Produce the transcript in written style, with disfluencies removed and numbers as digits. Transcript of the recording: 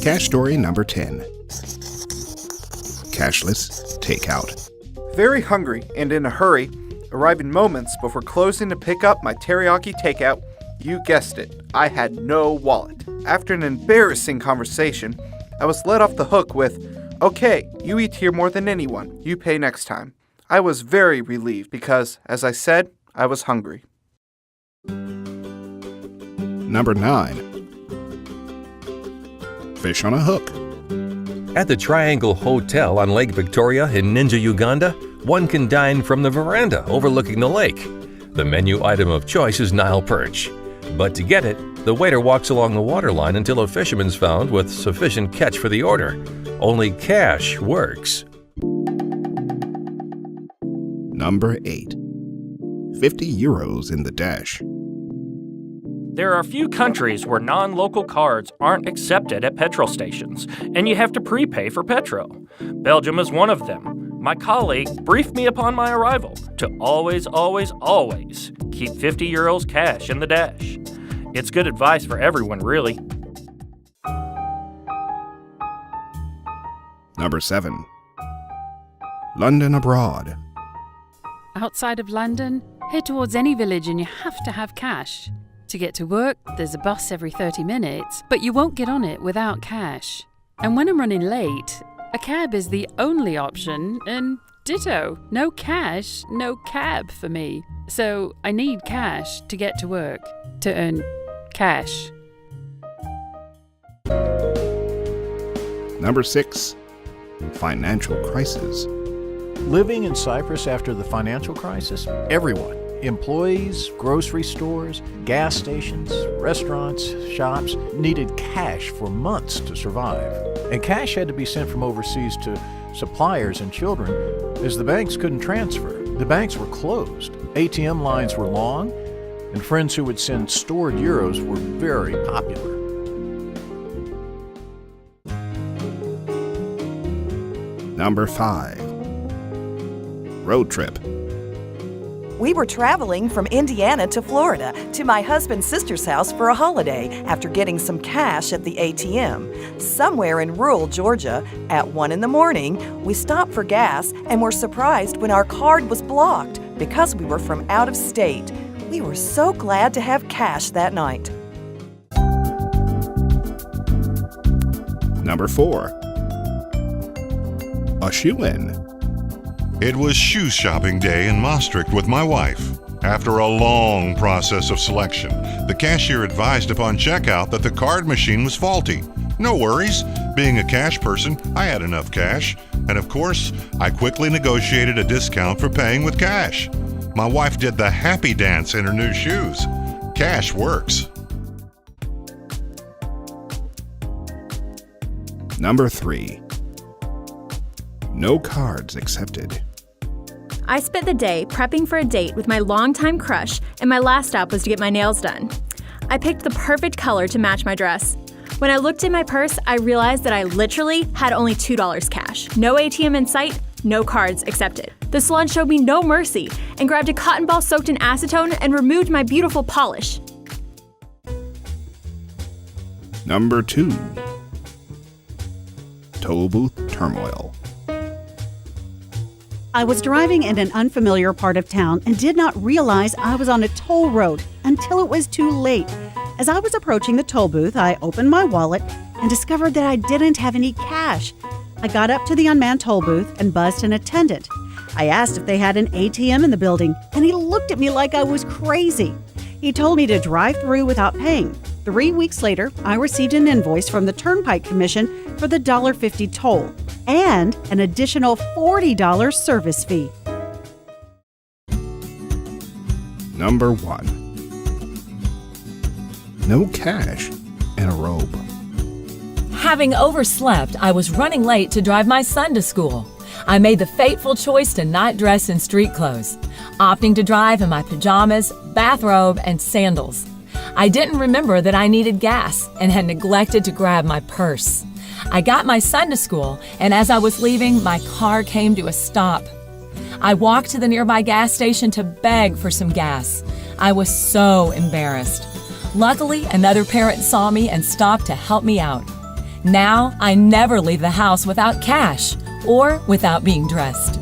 Cash story number 10. Cashless takeout. Very hungry and in a hurry, arriving moments before closing to pick up my teriyaki takeout. You guessed it, I had no wallet. After an embarrassing conversation, I was let off the hook with, "Okay, you eat here more than anyone. You pay next time." I was very relieved because, as I said, I was hungry. Number 9. Fish on a hook. At the Triangle Hotel on Lake Victoria in Ninja, Uganda, one can dine from the veranda overlooking the lake. The menu item of choice is Nile perch. But to get it, the waiter walks along the waterline until a fisherman's found with sufficient catch for the order. Only cash works. Number 8. 50 euros in the dash. There are a few countries where non-local cards aren't accepted at petrol stations, and you have to prepay for petrol. Belgium is one of them. My colleague briefed me upon my arrival to always keep 50 euros cash in the dash. It's good advice for everyone, really. Number 7. London abroad. Outside of London, head towards any village and you have to have cash. To get to work, there's a bus every 30 minutes, but you won't get on it without cash. And when I'm running late, a cab is the only option, and ditto, no cash, no cab for me. So I need cash to get to work, to earn cash. Number 6. Financial crisis. Living in Cyprus after the financial crisis, everyone, employees, grocery stores, gas stations, restaurants, shops, needed cash for months to survive. And cash had to be sent from overseas to suppliers and children as the banks couldn't transfer. The banks were closed. ATM lines were long, and friends who would send stored euros were very popular. Number 5. Road trip. We were traveling from Indiana to Florida to my husband's sister's house for a holiday after getting some cash at the ATM. Somewhere in rural Georgia, at 1 a.m, we stopped for gas and were surprised when our card was blocked because we were from out of state. We were so glad to have cash that night. Number 4. A shoe-in. It was shoe shopping day in Maastricht with my wife. After a long process of selection, the cashier advised upon checkout that the card machine was faulty. No worries. Being a cash person, I had enough cash. And of course, I quickly negotiated a discount for paying with cash. My wife did the happy dance in her new shoes. Cash works. Number 3. No cards accepted. I spent the day prepping for a date with my longtime crush, and my last stop was to get my nails done. I picked the perfect color to match my dress. When I looked in my purse, I realized that I literally had only $2 cash. No ATM in sight, no cards accepted. The salon showed me no mercy and grabbed a cotton ball soaked in acetone and removed my beautiful polish. Number 2. Toll booth turmoil. I was driving in an unfamiliar part of town and did not realize I was on a toll road until it was too late. As I was approaching the toll booth, I opened my wallet and discovered that I didn't have any cash. I got up to the unmanned toll booth and buzzed an attendant. I asked if they had an ATM in the building, and he looked at me like I was crazy. He told me to drive through without paying. 3 weeks later, I received an invoice from the Turnpike Commission for the $1.50 toll and an additional $40 service fee. Number 1. No cash and a robe. Having overslept, I was running late to drive my son to school. I made the fateful choice to not dress in street clothes, opting to drive in my pajamas, bathrobe, and sandals. I didn't remember that I needed gas and had neglected to grab my purse. I got my son to school, and as I was leaving, my car came to a stop. I walked to the nearby gas station to beg for some gas. I was so embarrassed. Luckily, another parent saw me and stopped to help me out. Now I never leave the house without cash or without being dressed.